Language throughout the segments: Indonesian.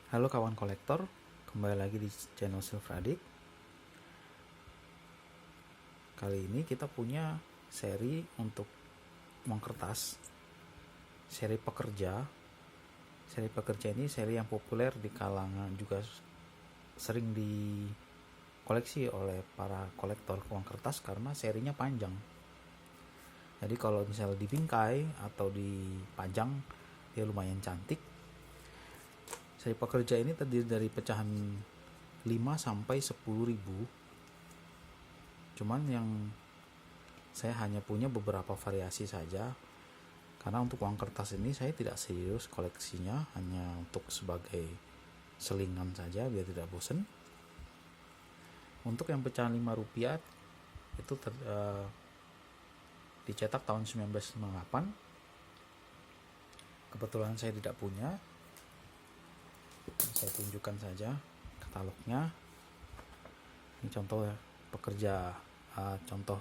Halo kawan kolektor, kembali lagi di channel Silver Addict. Kali ini kita punya seri untuk uang kertas, seri pekerja. Seri pekerja ini seri yang populer di kalangan, juga sering dikoleksi oleh para kolektor uang kertas karena serinya panjang. Jadi kalau misalnya dibingkai atau dipajang, dia lumayan cantik. Seri pekerja ini terdiri dari pecahan 5 sampai 10 ribu. Cuman yang saya hanya punya beberapa variasi saja, karena untuk uang kertas ini saya tidak serius koleksinya, hanya untuk sebagai selingan saja biar tidak bosan. Untuk yang pecahan 5 rupiah itu dicetak tahun 1998. Kebetulan saya tidak punya, saya tunjukkan saja katalognya. Ini contoh pekerja, contoh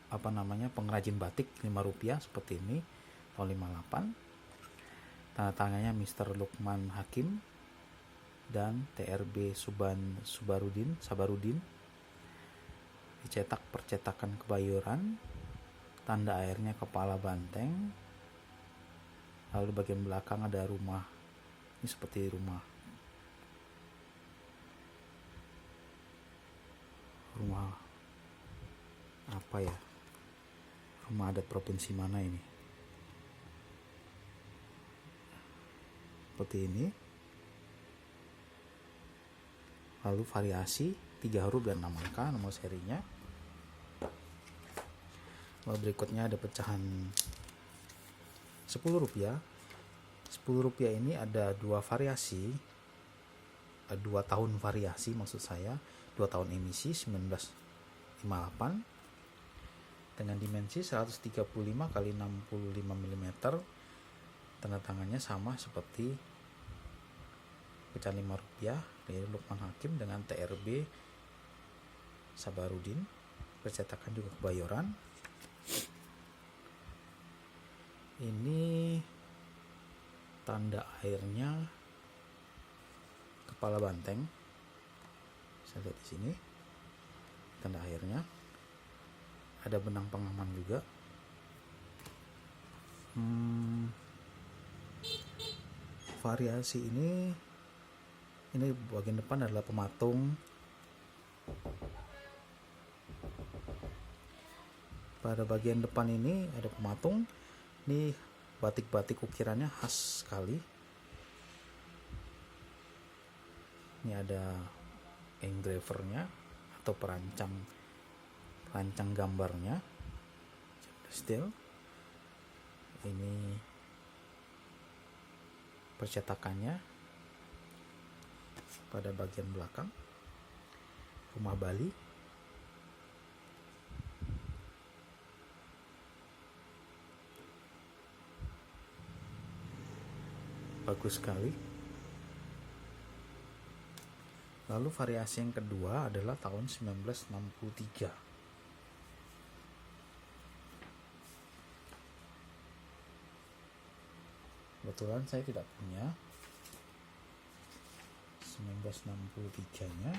pengrajin batik 5 rupiah seperti ini tahun 58. Tanda tangannya Mr. Lukman Hakim dan TRB Sabarudin. Dicetak percetakan Kebayoran, tanda airnya kepala banteng. Lalu bagian belakang ada rumah, ini seperti rumah apa ya, rumah adat provinsi mana ini, seperti ini. Lalu variasi 3 huruf dan 6 angka nomor serinya. Lalu berikutnya ada pecahan 10 rupiah. 10 rupiah ini ada 2 variasi, 2 tahun variasi maksud saya, 2 tahun emisi 1958 dengan dimensi 135 x 65 mm. Tanda tangannya sama seperti pecahan 5 rupiah dari Lukman Hakim dengan TRB Sabarudin, percetakan juga Kebayoran. Ini tanda airnya kepala banteng, saya lihat di sini tanda airnya. Ada benang pengaman juga. Variasi ini bagian depan adalah pematung. Pada bagian depan ini ada pematung. Ini batik-batik ukirannya khas sekali. Ini ada engravernya atau perancang gambarnya, still. Ini percetakannya pada bagian belakang, rumah Bali. Bagus sekali. Lalu variasi yang kedua adalah tahun 1963. Kebetulan saya tidak punya 1963 nya.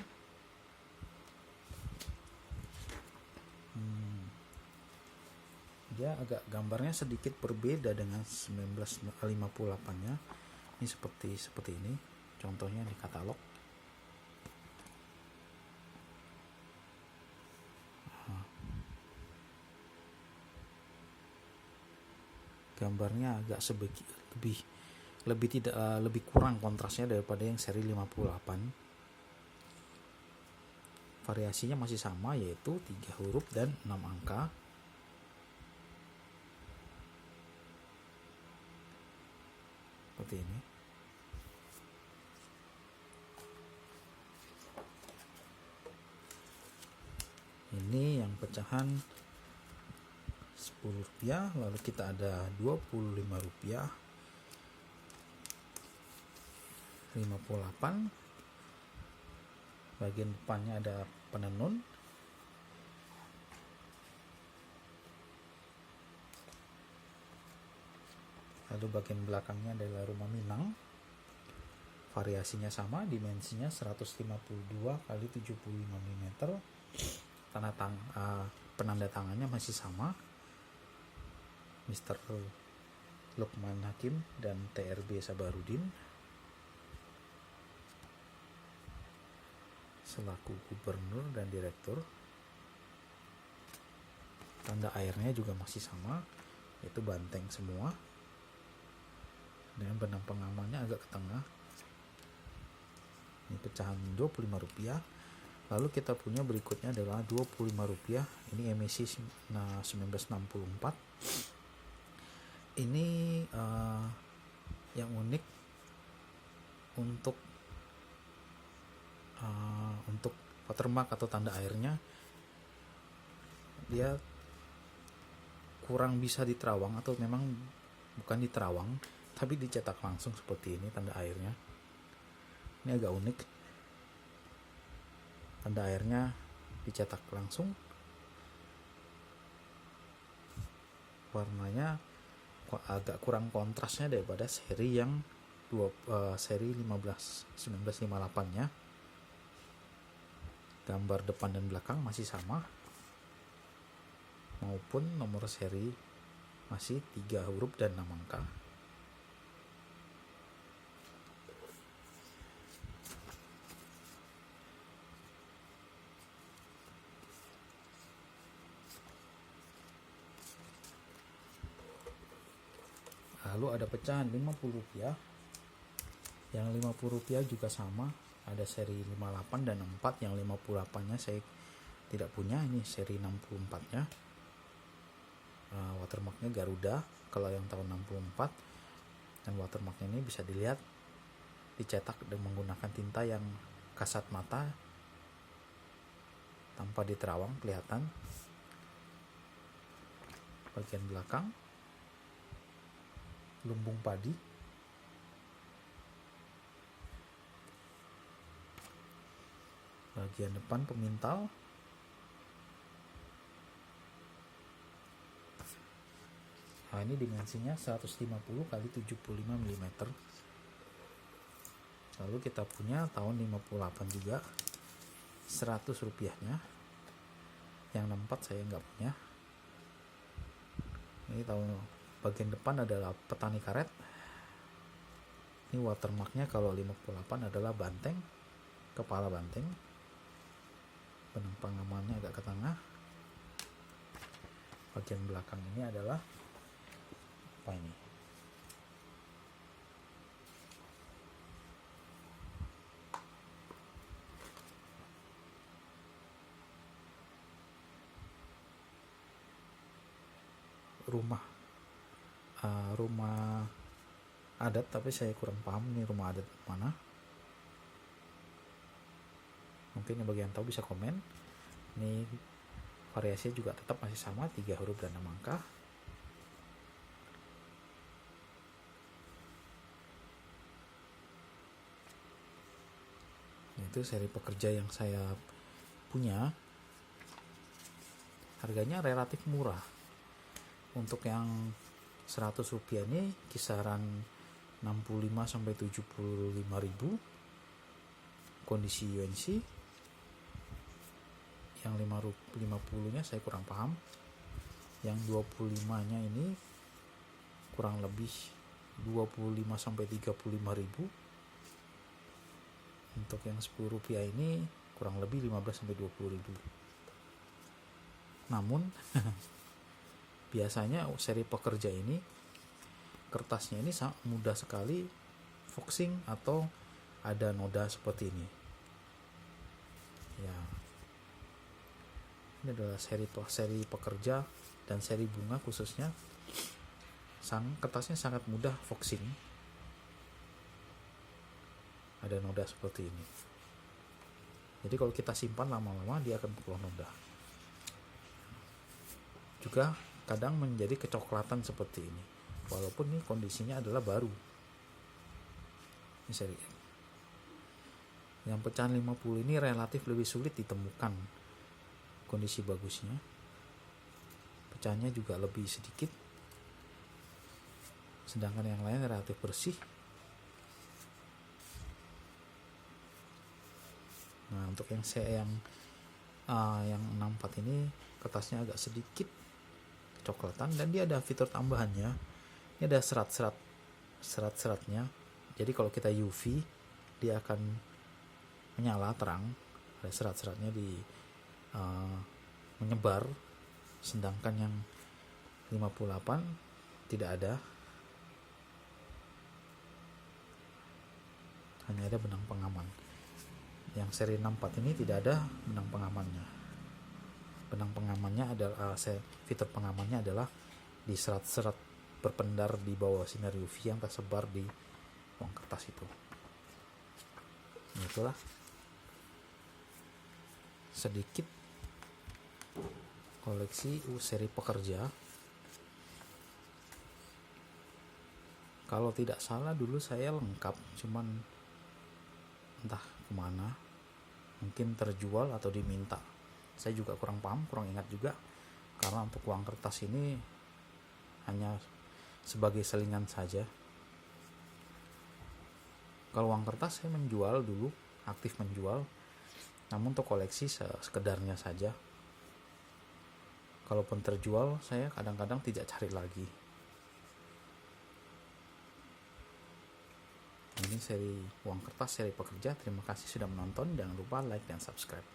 Dia agak gambarnya sedikit berbeda dengan 1958 nya. Ini seperti ini contohnya di katalog. Gambarnya agak lebih kurang kontrasnya daripada yang seri 58. Variasinya masih sama, yaitu 3 huruf dan 6 angka. Seperti ini. Ini yang pecahan 10 rupiah. Lalu kita ada 25 rupiah, 58. Bagian depannya ada penenun. Lalu bagian belakangnya adalah rumah Minang. variasinya sama, dimensinya 152 kali 75 mm. Penanda tangannya masih sama, Mr. Lukman Hakim dan TRB Sabarudin selaku gubernur dan direktur. Tanda airnya juga masih sama, yaitu banteng semua, dan benang pengamannya agak ke tengah. Ini pecahan Rp25. Lalu kita punya berikutnya adalah Rp25. Ini emisi 1964. Ini yang unik untuk watermark atau tanda airnya, dia kurang bisa diterawang, atau memang bukan diterawang tapi dicetak langsung seperti ini tanda airnya. Ini agak unik, tanda airnya dicetak langsung, warnanya agak kurang kontrasnya daripada seri yang seri 1958 nya. Gambar depan dan belakang masih sama, maupun nomor seri masih 3 huruf dan 6 angka. Lalu ada pecahan Rp50. Yang Rp50 juga sama, ada seri 58 dan 4. Yang 58 nya saya tidak punya, ini seri 64 nya. Watermarknya Garuda kalau yang tahun 64, dan watermarknya ini bisa dilihat dicetak dengan menggunakan tinta yang kasat mata tanpa diterawang, kelihatan. Bagian belakang lumbung padi, bagian depan pemintal, nah ini dimensinya 150 kali 75 mm. Lalu kita punya tahun 58 juga, Rp100 nya. Yang 64 saya nggak punya. Ini tahun bagian depan adalah petani karet. Ini watermarknya kalau 58 adalah banteng, kepala banteng. Benang pengamannya agak ke tengah. Bagian belakang ini adalah apa ini? Rumah adat, tapi saya kurang paham nih rumah adat mana. Mungkin yang bagian tahu bisa komen. Ini variasinya juga tetap masih sama, 3 huruf dan 6 angka. Itu seri pekerja yang saya punya. Harganya relatif murah. Untuk yang Rp100 ini kisaran 65 sampai 75 ribu kondisi UNC. Yang 50 nya saya kurang paham. Yang 25 nya ini kurang lebih 25 sampai 35 ribu. Untuk yang Rp10 ini kurang lebih 15 sampai 20 ribu. Namun biasanya seri pekerja ini kertasnya ini sangat mudah sekali foxing atau ada noda seperti ini. Ya, ini adalah seri pekerja dan seri bunga khususnya. Kertasnya sangat mudah foxing. Ada noda seperti ini. Jadi kalau kita simpan lama-lama dia akan keluar noda. Juga kadang menjadi kecoklatan seperti ini, walaupun ini kondisinya adalah baru. Ini seri. Yang pecahan 50 ini relatif lebih sulit ditemukan kondisi bagusnya. Pecahannya juga lebih sedikit, sedangkan yang lain relatif bersih. Nah, untuk yang yang 64 ini kertasnya agak sedikit kecoklatan, dan dia ada fitur tambahannya. Ini ada serat-seratnya. Jadi kalau kita UV, dia akan menyala terang. Ada serat-seratnya menyebar, sedangkan yang 58 tidak ada, hanya ada benang pengaman. Yang seri 64 ini tidak ada benang pengamannya. Benang pengamannya adalah fitur pengamannya adalah di serat-serat berpendar di bawah sinar UV yang tersebar di uang kertas itu. Itulah sedikit koleksi seri pekerja. Kalau tidak salah dulu saya lengkap, cuman entah kemana, mungkin terjual atau diminta. Saya juga kurang paham, kurang ingat juga, karena untuk uang kertas ini hanya sebagai selingan saja. Kalau uang kertas saya menjual dulu, aktif menjual, namun untuk koleksi sekedarnya saja. Kalaupun terjual, saya kadang-kadang tidak cari lagi. Ini seri uang kertas, seri pekerja. Terima kasih sudah menonton. Jangan lupa like dan subscribe.